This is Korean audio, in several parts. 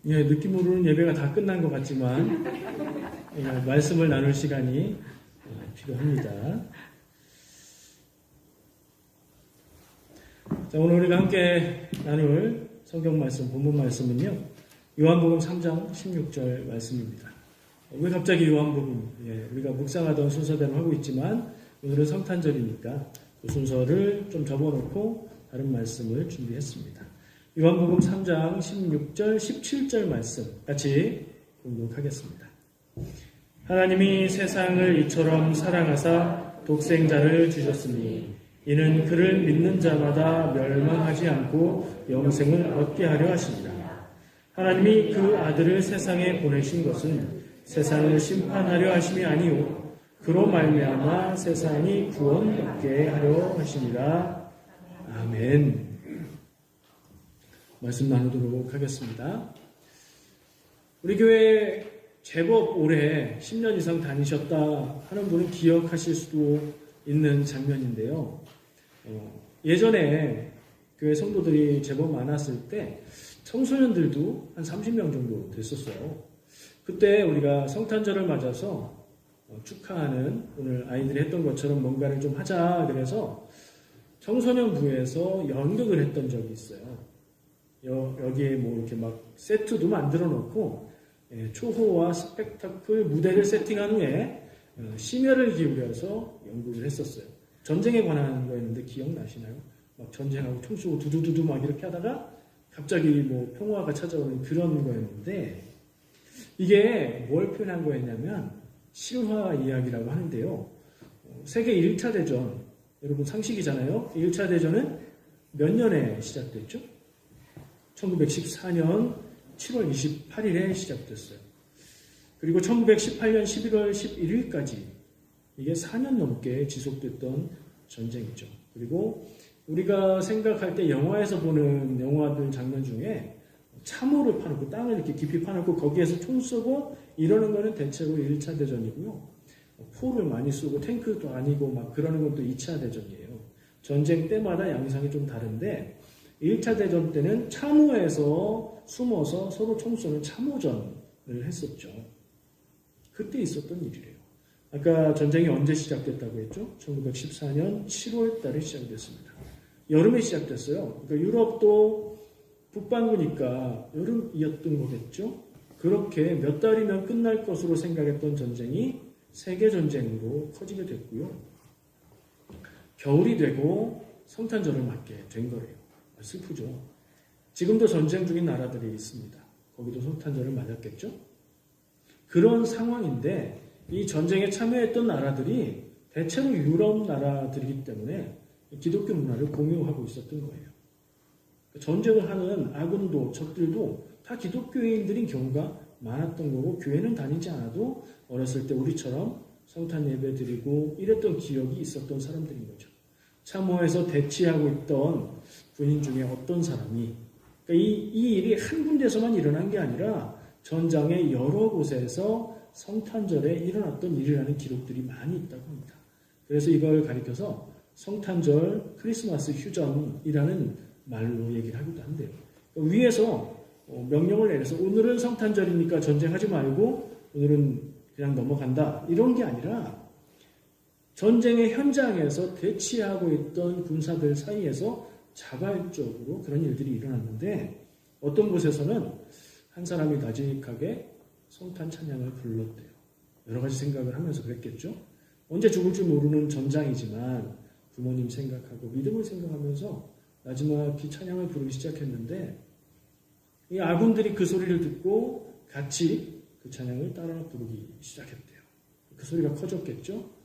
예, 느낌으로는 예배가 다 끝난 것 같지만 예, 말씀을 나눌 시간이 필요합니다. 자, 오늘 우리가 함께 나눌 성경 말씀, 본문 말씀은요, 요한복음 3장 16절 말씀입니다. 왜 갑자기 요한복음? 예, 우리가 묵상하던 순서대로 하고 있지만 오늘은 성탄절이니까 그 순서를 좀 접어놓고 다른 말씀을 준비했습니다. 요한복음 3장 16절, 17절 말씀 같이 공독하겠습니다. 하나님이 세상을 이처럼 사랑하사 독생자를 주셨으니 이는 그를 믿는 자마다 멸망하지 않고 영생을 얻게 하려 하십니다. 하나님이 그 아들을 세상에 보내신 것은 세상을 심판하려 하심이 아니요 그로 말미암아 세상이 구원받게 하려 하심이라. 아멘. 말씀 나누도록 하겠습니다. 우리 교회 제법 오래 10년 이상 다니셨다 하는 분은 기억하실 수도 있는 장면인데요. 예전에 교회 성도들이 제법 많았을 때 청소년들도 한 30명 정도 됐었어요. 그때 우리가 성탄절을 맞아서 축하하는 오늘 아이들이 했던 것처럼 뭔가를 좀 하자 그래서 청소년부에서 연극을 했던 적이 있어요. 여기에 뭐 이렇게 막 세트도 만들어 놓고 초호와 스펙타클 무대를 세팅한 후에 심혈을 기울여서 연극을 했었어요. 전쟁에 관한 거였는데 기억나시나요? 막 전쟁하고 총 쏘고 두두두두 막 이렇게 하다가 갑자기 뭐 평화가 찾아오는 그런 거였는데 이게 뭘 표현한 거였냐면 실화 이야기라고 하는데요. 세계 1차 대전, 여러분 상식이잖아요. 1차 대전은 몇 년에 시작됐죠? 1914년 7월 28일에 시작됐어요. 그리고 1918년 11월 11일까지 이게 4년 넘게 지속됐던 전쟁이죠. 그리고 우리가 생각할 때 영화에서 보는 영화들 장면 중에 참호를 파놓고 땅을 이렇게 깊이 파놓고 거기에서 총 쏘고 이러는 거는 대체로 1차 대전이고요. 포를 많이 쏘고 탱크도 아니고 막 그러는 건 또 2차 대전이에요. 전쟁 때마다 양상이 좀 다른데 1차 대전 때는 참호에서 숨어서 서로 총 쏘는 참호전을 했었죠. 그때 있었던 일이래요. 아까 전쟁이 언제 시작됐다고 했죠? 1914년 7월 달에 시작됐습니다. 여름에 시작됐어요. 그러니까 유럽도 북반구니까 여름이었던 거겠죠? 그렇게 몇 달이면 끝날 것으로 생각했던 전쟁이 세계전쟁으로 커지게 됐고요. 겨울이 되고 성탄절을 맞게 된 거예요. 슬프죠. 지금도 전쟁 중인 나라들이 있습니다. 거기도 성탄절을 맞았겠죠? 그런 상황인데 이 전쟁에 참여했던 나라들이 대체로 유럽 나라들이기 때문에 기독교 문화를 공유하고 있었던 거예요. 전쟁을 하는 아군도 적들도 다 기독교인들인 경우가 많았던 거고 교회는 다니지 않아도 어렸을 때 우리처럼 성탄 예배 드리고 이랬던 기억이 있었던 사람들인 거죠. 참호에서 대치하고 있던 군인 중에 어떤 사람이 그러니까 이 일이 한 군데서만 일어난 게 아니라 전장의 여러 곳에서 성탄절에 일어났던 일이라는 기록들이 많이 있다고 합니다. 그래서 이걸 가리켜서 성탄절 크리스마스 휴전이라는 말로 얘기를 하기도 한대요. 위에서 명령을 내려서 오늘은 성탄절이니까 전쟁하지 말고 오늘은 그냥 넘어간다 이런 게 아니라 전쟁의 현장에서 대치하고 있던 군사들 사이에서 자발적으로 그런 일들이 일어났는데 어떤 곳에서는 한 사람이 나직하게 성탄 찬양을 불렀대요. 여러 가지 생각을 하면서 그랬겠죠. 언제 죽을지 모르는 전장이지만 부모님 생각하고 믿음을 생각하면서 나지막히 찬양을 부르기 시작했는데 이 아군들이 그 소리를 듣고 같이 그 찬양을 따라 부르기 시작했대요. 그 소리가 커졌겠죠.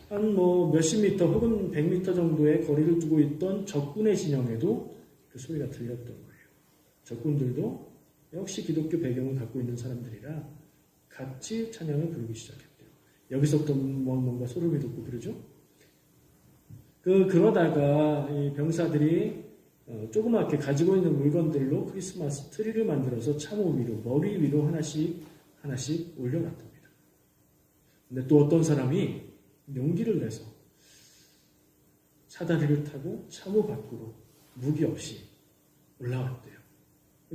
한 몇십 미터 혹은 100미터 정도의 거리를 두고 있던 적군의 진영에도 그 소리가 들렸던 거예요. 적군들도 역시 기독교 배경을 갖고 있는 사람들이라 같이 찬양을 부르기 시작했대요. 여기서부터 뭔가 소름이 돋고 그러죠. 그러다가 이 병사들이 조그맣게 가지고 있는 물건들로 크리스마스 트리를 만들어서 참호 위로, 머리 위로 하나씩 올려놨답니다. 근데 또 어떤 사람이 용기를 내서 사다리를 타고 참호 밖으로 무기 없이 올라왔대요.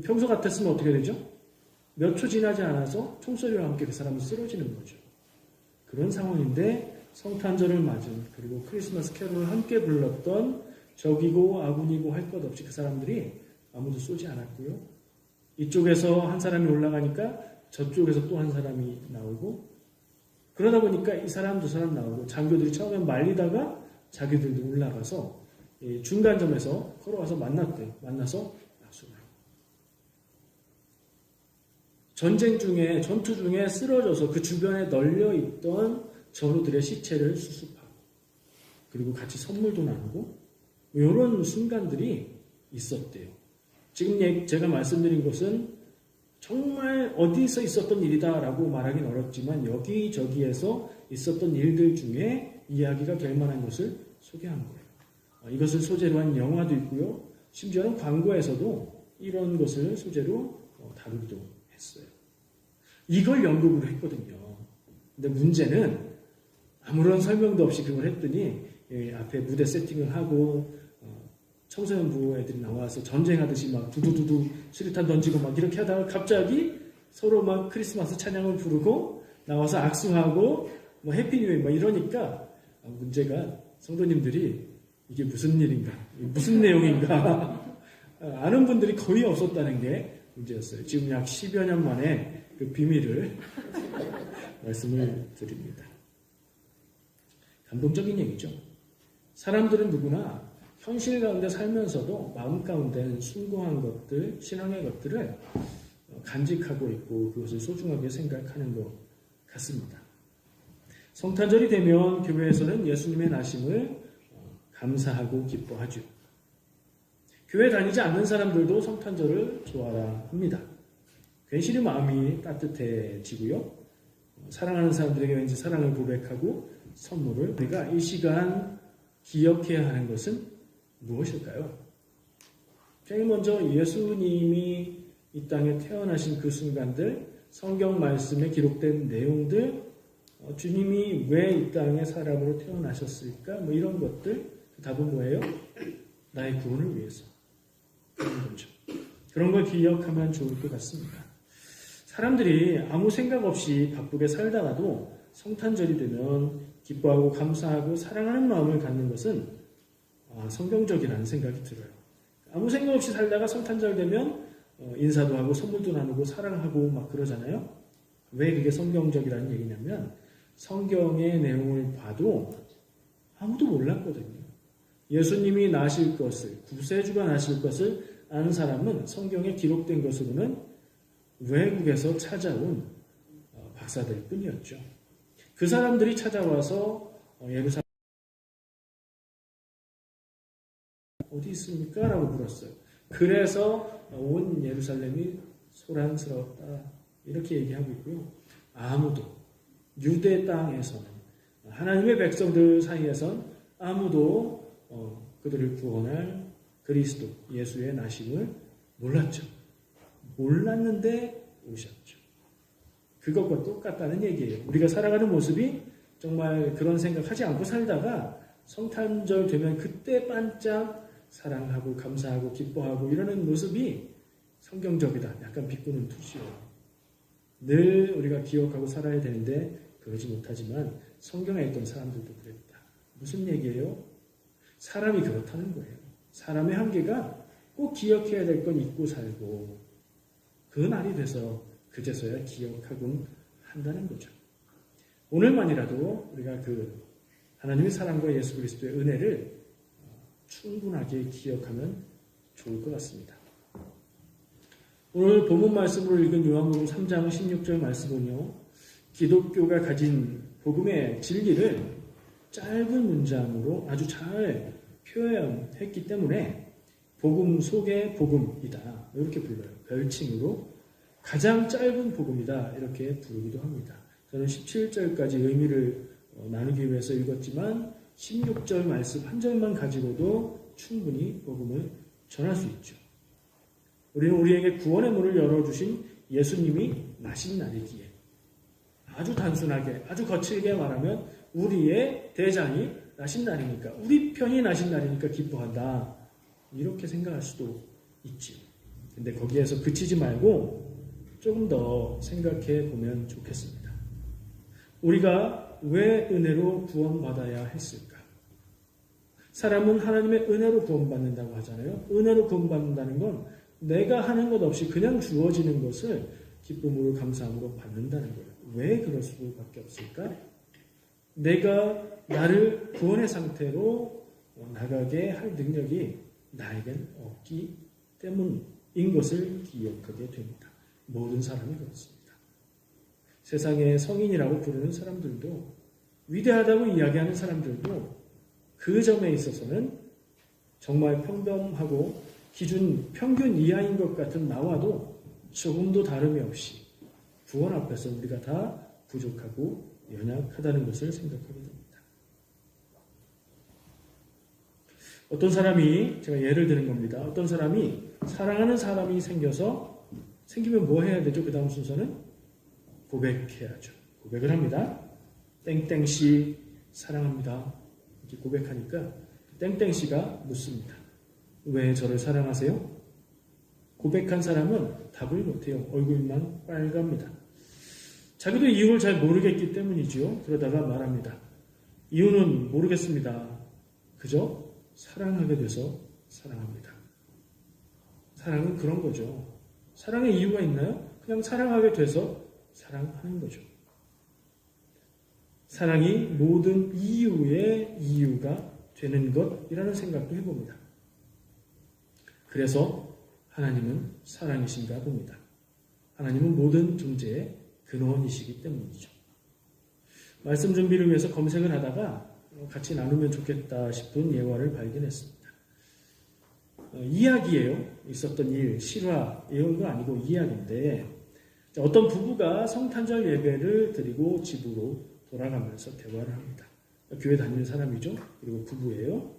평소 같았으면 어떻게 되죠? 몇 초 지나지 않아서 총소리와 함께 그 사람은 쓰러지는 거죠. 그런 상황인데 성탄절을 맞은 그리고 크리스마스 캐롤을 함께 불렀던 적이고 아군이고 할 것 없이 그 사람들이 아무도 쏘지 않았고요. 이쪽에서 한 사람이 올라가니까 저쪽에서 또 한 사람이 나오고 그러다 보니까 이 사람 저 사람 나오고 장교들이 처음엔 말리다가 자기들도 올라가서 중간점에서 걸어와서 만났대요. 만나서 약속을 하고 전쟁 중에 전투 중에 쓰러져서 그 주변에 널려 있던 전우들의 시체를 수습하고 그리고 같이 선물도 나누고 이런 순간들이 있었대요. 지금 제가 말씀드린 것은 정말 어디서 있었던 일이다라고 말하기는 어렵지만 여기저기에서 있었던 일들 중에 이야기가 될 만한 것을 소개한 거예요. 이것을 소재로 한 영화도 있고요. 심지어는 광고에서도 이런 것을 소재로 다루기도 했어요. 이걸 연극으로 했거든요. 근데 문제는 아무런 설명도 없이 그걸 했더니 앞에 무대 세팅을 하고 청소년부 애들이 나와서 전쟁하듯이 막 두두두두 수류탄 던지고 막 이렇게 하다가 갑자기 서로 막 크리스마스 찬양을 부르고 나와서 악수하고 뭐 해피뉴이 막 이러니까 문제가 성도님들이 이게 무슨 일인가 무슨 내용인가 아는 분들이 거의 없었다는 게 문제였어요. 지금 약 10여 년 만에 그 비밀을 말씀을 드립니다. 감동적인 얘기죠. 사람들은 누구나 현실 가운데 살면서도 마음 가운데는 숭고한 것들, 신앙의 것들을 간직하고 있고 그것을 소중하게 생각하는 것 같습니다. 성탄절이 되면 교회에서는 예수님의 나심을 감사하고 기뻐하죠. 교회 다니지 않는 사람들도 성탄절을 좋아라 합니다. 괜시리 마음이 따뜻해지고요. 사랑하는 사람들에게 왠지 사랑을 고백하고 선물을 우리가 이 시간 기억해야 하는 것은 무엇일까요? 제일 먼저 예수님이 이 땅에 태어나신 그 순간들, 성경 말씀에 기록된 내용들, 주님이 왜 이 땅에 사람으로 태어나셨을까? 뭐 이런 것들, 답은 뭐예요? 나의 구원을 위해서. 그런 거죠. 그런 걸 기억하면 좋을 것 같습니다. 사람들이 아무 생각 없이 바쁘게 살다가도 성탄절이 되면 기뻐하고 감사하고 사랑하는 마음을 갖는 것은 성경적이라는 생각이 들어요. 아무 생각 없이 살다가 성탄절 되면 인사도 하고 선물도 나누고 사랑하고 막 그러잖아요. 왜 그게 성경적이라는 얘기냐면 성경의 내용을 봐도 아무도 몰랐거든요. 예수님이 나실 것을, 구세주가 나실 것을 아는 사람은 성경에 기록된 것으로는 외국에서 찾아온 박사들 뿐이었죠. 그 사람들이 찾아와서 예루살렘 어디 있습니까? 라고 물었어요. 그래서 온 예루살렘이 소란스러웠다. 이렇게 얘기하고 있고요. 아무도 유대 땅에서는 하나님의 백성들 사이에선 아무도 그들을 구원할 그리스도 예수의 나심을 몰랐죠. 몰랐는데 오셨죠. 그것과 똑같다는 얘기예요. 우리가 살아가는 모습이 정말 그런 생각하지 않고 살다가 성탄절 되면 그때 반짝 사랑하고 감사하고 기뻐하고 이러는 모습이 성경적이다. 약간 비꼬는 투시요. 늘 우리가 기억하고 살아야 되는데 그러지 못하지만 성경에 있던 사람들도 그랬다. 무슨 얘기예요? 사람이 그렇다는 거예요. 사람의 한계가 꼭 기억해야 될 건 잊고 살고 그 날이 돼서 그제서야 기억하곤 한다는 거죠. 오늘만이라도 우리가 그 하나님의 사랑과 예수 그리스도의 은혜를 충분하게 기억하면 좋을 것 같습니다. 오늘 본문 말씀으로 읽은 요한복음 3장 16절 말씀은요. 기독교가 가진 복음의 진리를 짧은 문장으로 아주 잘 표현했기 때문에 복음 속의 복음이다. 이렇게 불러요. 별칭으로 가장 짧은 복음이다. 이렇게 부르기도 합니다. 저는 17절까지 의미를 나누기 위해서 읽었지만 16절 말씀 한 절만 가지고도 충분히 복음을 전할 수 있죠. 우리는 우리에게 구원의 문을 열어주신 예수님이 나신 날이기에 아주 단순하게 아주 거칠게 말하면 우리의 대장이 나신 날이니까 우리 편이 나신 날이니까 기뻐한다. 이렇게 생각할 수도 있지. 근데 거기에서 그치지 말고 조금 더 생각해 보면 좋겠습니다. 우리가 왜 은혜로 구원받아야 했을까? 사람은 하나님의 은혜로 구원받는다고 하잖아요. 은혜로 구원받는다는 건 내가 하는 것 없이 그냥 주어지는 것을 기쁨으로 감사함으로 받는다는 거예요. 왜 그럴 수밖에 없을까? 내가 나를 구원의 상태로 나가게 할 능력이 나에겐 없기 때문인 것을 기억하게 됩니다. 모든 사람이 그렇습니다. 세상에 성인이라고 부르는 사람들도, 위대하다고 이야기하는 사람들도 그 점에 있어서는 정말 평범하고 기준 평균 이하인 것 같은 나와도 조금도 다름이 없이 구원 앞에서 우리가 다 부족하고 연약하다는 것을 생각하게 됩니다. 어떤 사람이, 제가 예를 드는 겁니다. 어떤 사람이 사랑하는 사람이 생기면 뭐 해야 되죠? 그 다음 순서는 고백해야죠. 고백을 합니다. 땡땡씨 사랑합니다. 이렇게 고백하니까 땡땡씨가 묻습니다. 왜 저를 사랑하세요? 고백한 사람은 답을 못해요. 얼굴만 빨갑니다. 자기도 이유를 잘 모르겠기 때문이지요. 그러다가 말합니다. 이유는 모르겠습니다. 그저 사랑하게 돼서 사랑합니다. 사랑은 그런 거죠. 사랑의 이유가 있나요? 그냥 사랑하게 돼서 사랑하는 거죠. 사랑이 모든 이유의 이유가 되는 것이라는 생각도 해봅니다. 그래서 하나님은 사랑이신가 봅니다. 하나님은 모든 존재의 근원이시기 때문이죠. 말씀 준비를 위해서 검색을 하다가 같이 나누면 좋겠다 싶은 예화를 발견했습니다. 이야기예요. 있었던 일, 실화 이런 거 아니고 이야기인데 어떤 부부가 성탄절 예배를 드리고 집으로 돌아가면서 대화를 합니다. 교회 다니는 사람이죠. 그리고 부부예요.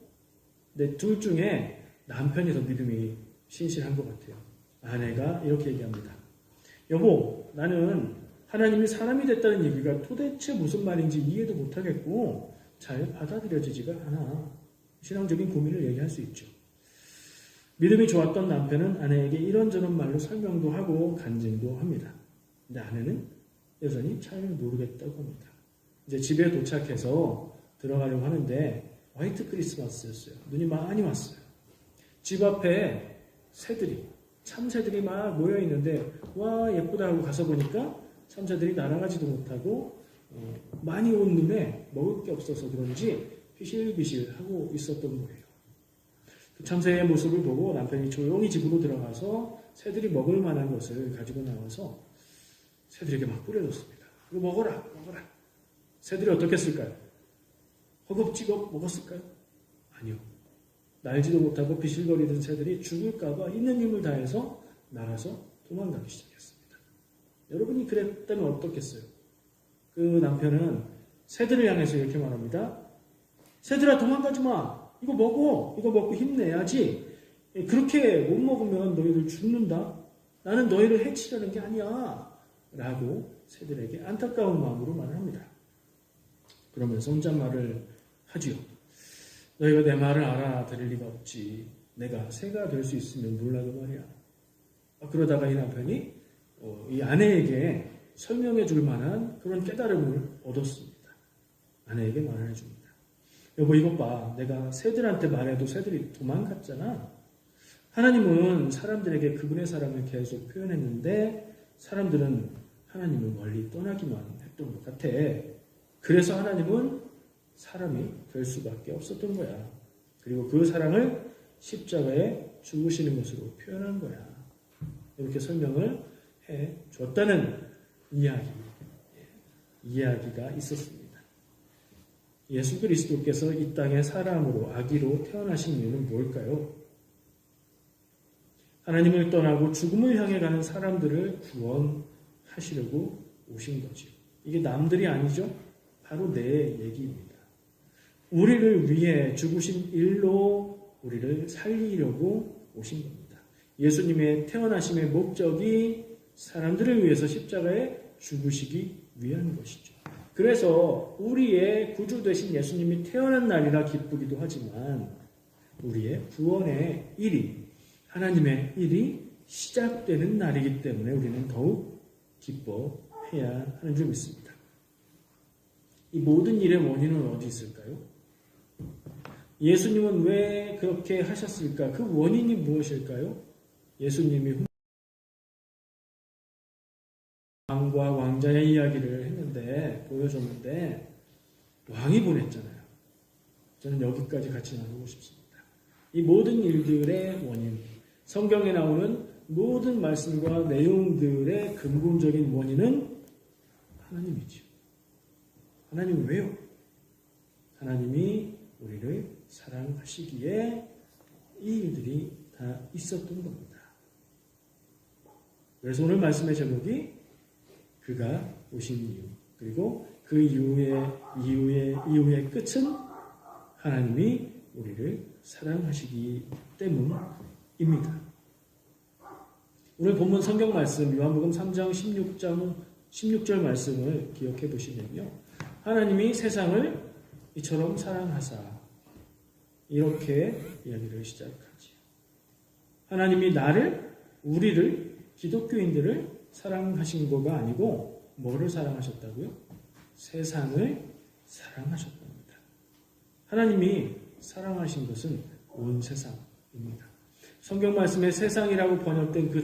근데 둘 중에 남편이 더 믿음이 신실한 것 같아요. 아내가 이렇게 얘기합니다. 여보, 나는 하나님이 사람이 됐다는 얘기가 도대체 무슨 말인지 이해도 못하겠고 잘 받아들여지지가 않아. 신앙적인 고민을 얘기할 수 있죠. 믿음이 좋았던 남편은 아내에게 이런저런 말로 설명도 하고 간증도 합니다. 근데 아내는 여전히 잘 모르겠다고 합니다. 이제 집에 도착해서 들어가려고 하는데 화이트 크리스마스였어요. 눈이 많이 왔어요. 집 앞에 새들이, 참새들이 막 모여 있는데 와 예쁘다 하고 가서 보니까 참새들이 날아가지도 못하고 많이 온 눈에 먹을 게 없어서 그런지 비실비실 하고 있었던 거예요. 그 참새의 모습을 보고 남편이 조용히 집으로 들어가서 새들이 먹을 만한 것을 가지고 나와서 새들에게 막 뿌려줬습니다. 이거 먹어라. 새들이 어떻게 했을까요? 허겁지겁 먹었을까요? 아니요. 날지도 못하고 비실거리던 새들이 죽을까봐 있는 힘을 다해서 날아서 도망가기 시작했습니다. 여러분이 그랬다면 어떻겠어요? 그 남편은 새들을 향해서 이렇게 말합니다. 새들아 도망가지 마. 이거 먹고 힘내야지. 그렇게 못 먹으면 너희들 죽는다. 나는 너희를 해치려는 게 아니야. 라고 새들에게 안타까운 마음으로 말을 합니다. 그러면서 혼잣말을 하지요. 너희가 내 말을 알아들을 리가 없지. 내가 새가 될 수 있으면 몰라도 말이야. 그러다가 이 남편이 이 아내에게 설명해 줄 만한 그런 깨달음을 얻었습니다. 아내에게 말을 해줍니다. 여보 이것 봐. 내가 새들한테 말해도 새들이 도망갔잖아. 하나님은 사람들에게 그분의 사랑을 계속 표현했는데 사람들은 하나님을 멀리 떠나기만 했던 것 같아. 그래서 하나님은 사람이 될 수밖에 없었던 거야. 그리고 그 사랑을 십자가에 죽으시는 것으로 표현한 거야. 이렇게 설명을 해 줬다는 이야기가 있었습니다. 예수 그리스도께서 이 땅에 사람으로 아기로 태어나신 이유는 뭘까요? 하나님을 떠나고 죽음을 향해 가는 사람들을 구원하시려고 오신 거죠. 이게 남들이 아니죠. 바로 내 얘기입니다. 우리를 위해 죽으신 일로 우리를 살리려고 오신 겁니다. 예수님의 태어나심의 목적이 사람들을 위해서 십자가에 죽으시기 위한 것이죠. 그래서 우리의 구주 되신 예수님이 태어난 날이라 기쁘기도 하지만 우리의 구원의 일이, 하나님의 일이 시작되는 날이기 때문에 우리는 더욱 기뻐해야 하는 줄 믿습니다. 이 모든 일의 원인은 어디 있을까요? 예수님은 왜 그렇게 하셨을까? 그 원인이 무엇일까요? 예수님이 왕과 왕자의 이야기를 했는데, 보여줬는데 왕이 보냈잖아요. 저는 여기까지 같이 나누고 싶습니다. 이 모든 일들의 원인, 성경에 나오는 모든 말씀과 내용들의 근본적인 원인은 하나님이죠. 하나님은 왜요? 하나님이 우리를 사랑하시기에 이 일들이 다 있었던 겁니다. 그래서 오늘 말씀의 제목이 그가 오신 이유, 그리고 그 이유의 끝은 하나님이 우리를 사랑하시기 때문입니다. 오늘 본문 성경 말씀 요한복음 3장 16절 말씀을 기억해 보시면요. 하나님이 세상을 이처럼 사랑하사 이렇게 이야기를 시작하지요. 하나님이 우리를 기독교인들을 사랑하신 거가 아니고 뭐를 사랑하셨다고요? 세상을 사랑하셨답니다. 하나님이 사랑하신 것은 온 세상입니다. 성경 말씀에 세상이라고 번역된 그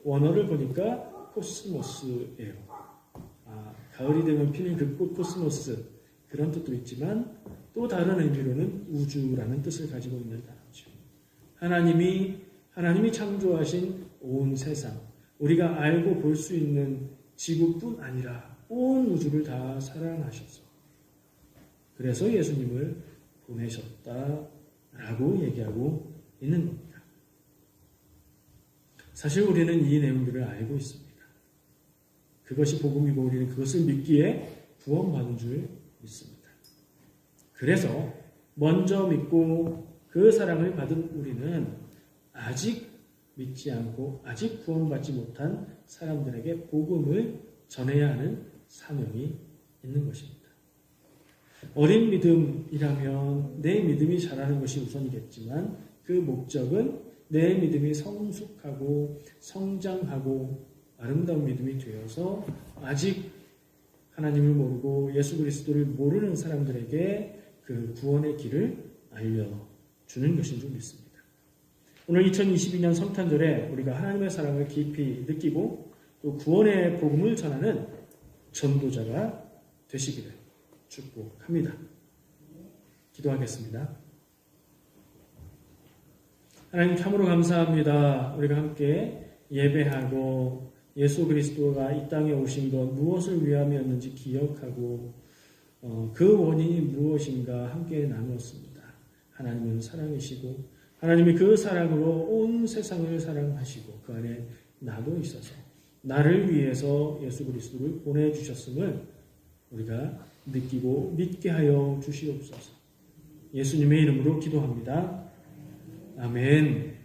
원어를 보니까 코스모스예요. 가을이 되면 피는 그 꽃 코스모스, 그런 뜻도 있지만 또 다른 의미로는 우주라는 뜻을 가지고 있는 단어죠. 하나님이 창조하신 온 세상, 우리가 알고 볼 수 있는 지구뿐 아니라 온 우주를 다 사랑하셔서 그래서 예수님을 보내셨다라고 얘기하고 있는 겁니다. 사실 우리는 이 내용들을 알고 있습니다. 그것이 복음이고 우리는 그것을 믿기에 구원받은 줄 믿습니다. 그래서 먼저 믿고 그 사랑을 받은 우리는 아직 믿지 않고 아직 구원받지 못한 사람들에게 복음을 전해야 하는 사명이 있는 것입니다. 어린 믿음이라면 내 믿음이 자라는 것이 우선이겠지만 그 목적은 내 믿음이 성숙하고 성장하고 아름다운 믿음이 되어서 아직 하나님을 모르고 예수 그리스도를 모르는 사람들에게 그 구원의 길을 알려주는 것인 줄 믿습니다. 오늘 2022년 성탄절에 우리가 하나님의 사랑을 깊이 느끼고 또 구원의 복음을 전하는 전도자가 되시기를 축복합니다. 기도하겠습니다. 하나님 참으로 감사합니다. 우리가 함께 예배하고 예수 그리스도가 이 땅에 오신 것 무엇을 위함이었는지 기억하고 그 원인이 무엇인가 함께 나누었습니다. 하나님은 사랑이시고 하나님이 그 사랑으로 온 세상을 사랑하시고 그 안에 나도 있어서 나를 위해서 예수 그리스도를 보내주셨음을 우리가 느끼고 믿게 하여 주시옵소서. 예수님의 이름으로 기도합니다. 아멘.